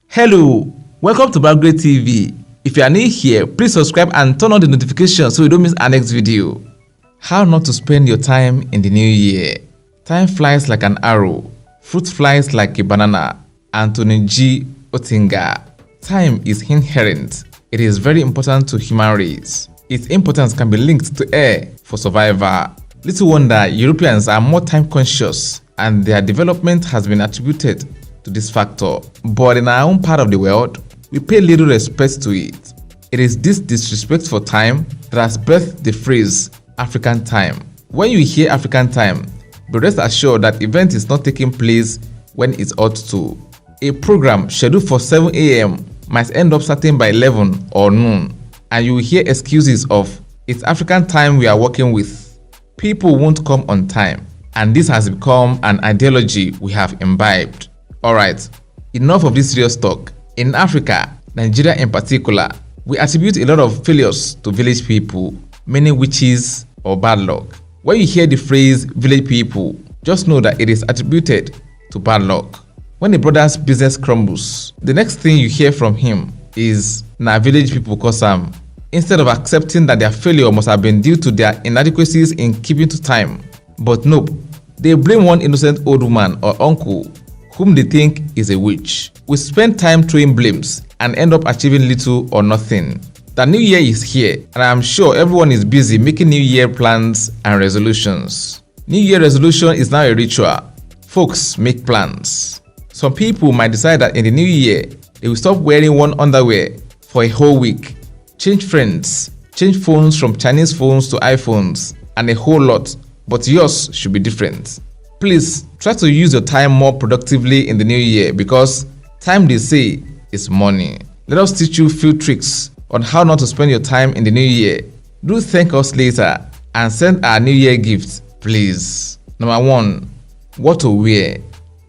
Hello, welcome to Bagre TV. If you are new here, please subscribe and turn on the notifications so you don't miss our next video. How not to spend your time in the new year. Time flies like an arrow, fruit flies like a banana. Anthony G. Oettinger. Time is inherent. It is very important to human race. Its importance can be linked to air for survival. Little wonder Europeans are more time conscious and their development has been attributed to this factor. But in our own part of the world, we pay little respect to it. It is this disrespect for time that has birthed the phrase African time. When you hear African time, be rest assured that event is not taking place when it ought to. A program scheduled for 7 a.m. might end up starting by 11 or noon, and you will hear excuses of, it's African time we are working with. People won't come on time, and this has become an ideology we have imbibed. Alright, enough of this serious talk. In Africa, Nigeria in particular, we attribute a lot of failures to village people, meaning witches or bad luck. When you hear the phrase village people, just know that it is attributed to bad luck. When a brother's business crumbles, the next thing you hear from him is, "Na village people cause am," instead of accepting that their failure must have been due to their inadequacies in keeping to time. But nope, they blame one innocent old woman or uncle whom they think is a witch. We spend time throwing blames and end up achieving little or nothing. The new year is here, and I am sure everyone is busy making new year plans and resolutions. New year resolution is now a ritual. Folks make plans. Some people might decide that in the new year, they will stop wearing one underwear for a whole week, change friends, change phones from Chinese phones to iPhones, and a whole lot, but yours should be different. Please try to use your time more productively in the new year because time, they say, is money. Let us teach you a few tricks on how not to spend your time in the new year. Do thank us later and send our new year gift, please. Number 1, what to wear.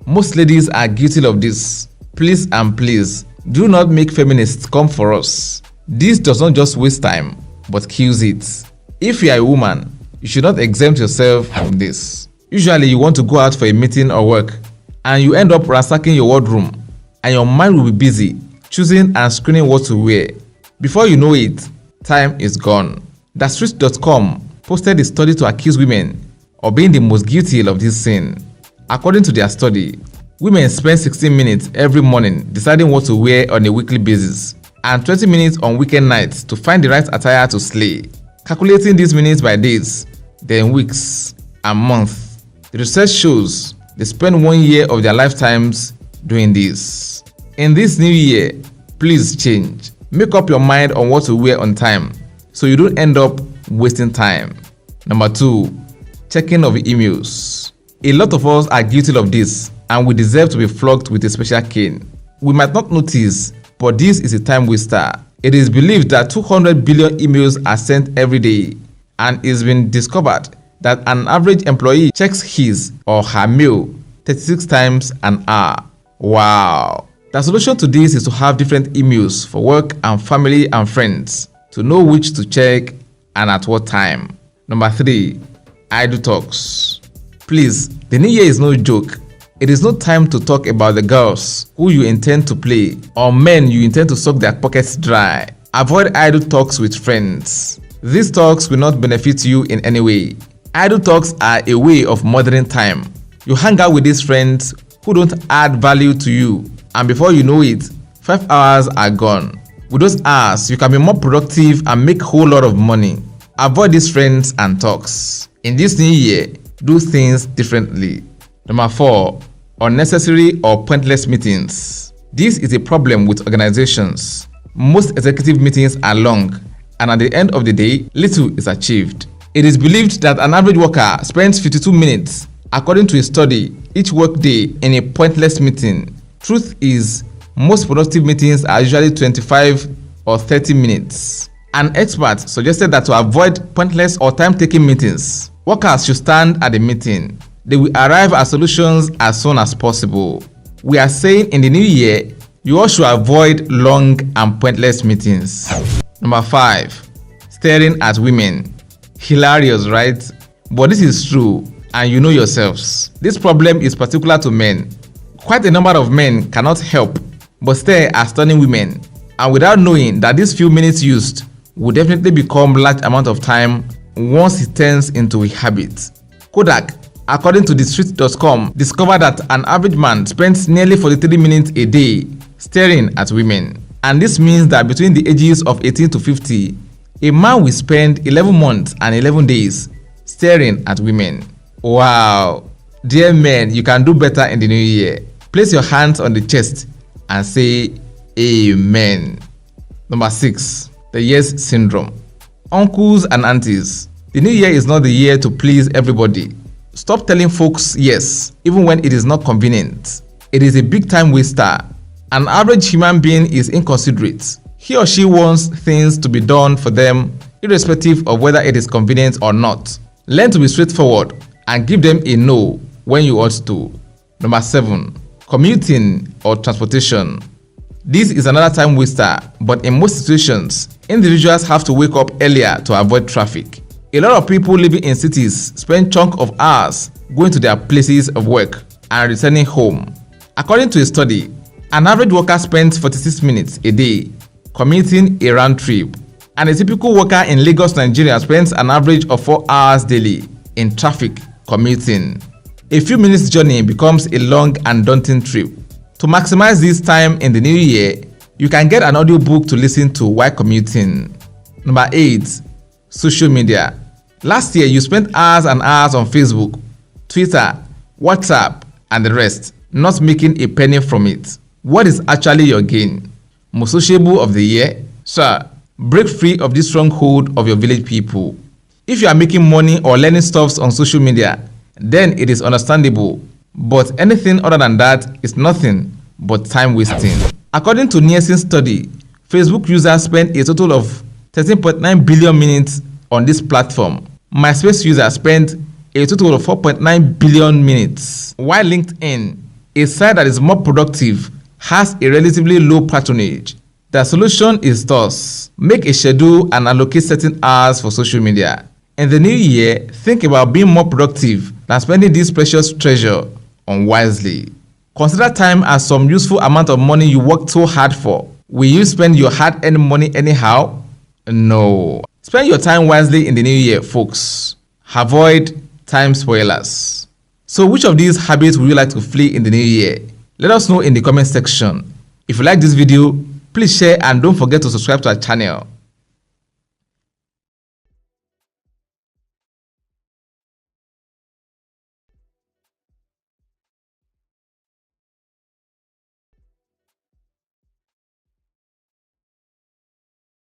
Most ladies are guilty of this. Please and please, do not make feminists come for us. This does not just waste time, but kills it. If you are a woman, you should not exempt yourself from this. Usually you want to go out for a meeting or work, and you end up ransacking your wardrobe, and your mind will be busy choosing and screening what to wear. Before you know it, time is gone. TheStreet.com posted a study to accuse women of being the most guilty of this sin. According to their study, women spend 16 minutes every morning deciding what to wear on a weekly basis, and 20 minutes on weekend nights to find the right attire to slay. Calculating these minutes by days, then weeks, and months, the research shows they spend 1 year of their lifetimes doing this. In this new year, please change. Make up your mind on what to wear on time so you don't end up wasting time. Number 2, checking of emails. A lot of us are guilty of this, and we deserve to be flogged with a special cane. We might not notice, but this is a time waster. It is believed that 200 billion emails are sent every day, and it's been discovered that an average employee checks his or her mail 36 times an hour. Wow! The solution to this is to have different emails for work and family and friends to know which to check and at what time. Number 3, idle talks. Please, the new year is no joke. It is no time to talk about the girls who you intend to play or men you intend to suck their pockets dry. Avoid idle talks with friends. These talks will not benefit you in any way. Idle talks are a way of murdering time. You hang out with these friends who don't add value to you, and before you know it, 5 hours are gone. With those hours, you can be more productive and make a whole lot of money. Avoid these friends and talks. In this new year, do things differently. Number 4, unnecessary or pointless meetings. This is a problem with organizations. Most executive meetings are long, and at the end of the day, little is achieved. It is believed that an average worker spends 52 minutes, according to a study, each workday in a pointless meeting. Truth is, most productive meetings are usually 25 or 30 minutes. An expert suggested that to avoid pointless or time-taking meetings, workers should stand at the meeting. They will arrive at solutions as soon as possible. We are saying in the new year, you all should avoid long and pointless meetings. Number 5, staring at women. Hilarious, right? But this is true. and you know yourselves. This problem is particular to men. Quite a number of men cannot help but stare at stunning women, and without knowing that these few minutes used will definitely become large amount of time once it turns into a habit. Kodak, according to TheStreet.com, discovered that an average man spends nearly 43 minutes a day staring at women. And this means that between the ages of 18 to 50, a man will spend 11 months and 11 days staring at women. Wow! Dear men, you can do better in the new year. Place your hands on the chest and say Amen. Number 6. The yes syndrome. Uncles and aunties, the new year is not the year to please everybody. Stop telling folks yes, even when it is not convenient. It is a big time waster. An average human being is inconsiderate. He or she wants things to be done for them, irrespective of whether it is convenient or not. Learn to be straightforward and give them a no when you ought to. Number 7. Commuting or transportation. This is another time waster, but in most situations, individuals have to wake up earlier to avoid traffic. A lot of people living in cities spend chunk of hours going to their places of work and returning home. According to a study, an average worker spends 46 minutes a day commuting a round trip, and a typical worker in Lagos, Nigeria spends an average of 4 hours daily in traffic commuting. A few minutes journey becomes a long and daunting trip. To maximize this time in the new year, you can get an audiobook to listen to while commuting. Number 8. Social media. Last year, you spent hours and hours on Facebook, Twitter, WhatsApp, and the rest, not making a penny from it. What is actually your gain? Most sociable of the year? Sir, break free of this stronghold of your village people. If you are making money or learning stuffs on social media, then it is understandable. But anything other than that is nothing but time wasting. According to Nielsen study, Facebook users spend a total of 13.9 billion minutes on this platform. MySpace users spend a total of 4.9 billion minutes. While LinkedIn, a site that is more productive, has a relatively low patronage. The solution is thus: make a schedule and allocate certain hours for social media. In the new year, think about being more productive than spending this precious treasure unwisely. Consider time as some useful amount of money you worked so hard for. Will you spend your hard-earned money anyhow? No. Spend your time wisely in the new year, folks. Avoid time spoilers. So which of these habits would you like to flee in the new year? Let us know in the comment section. If you like this video, please share and don't forget to subscribe to our channel.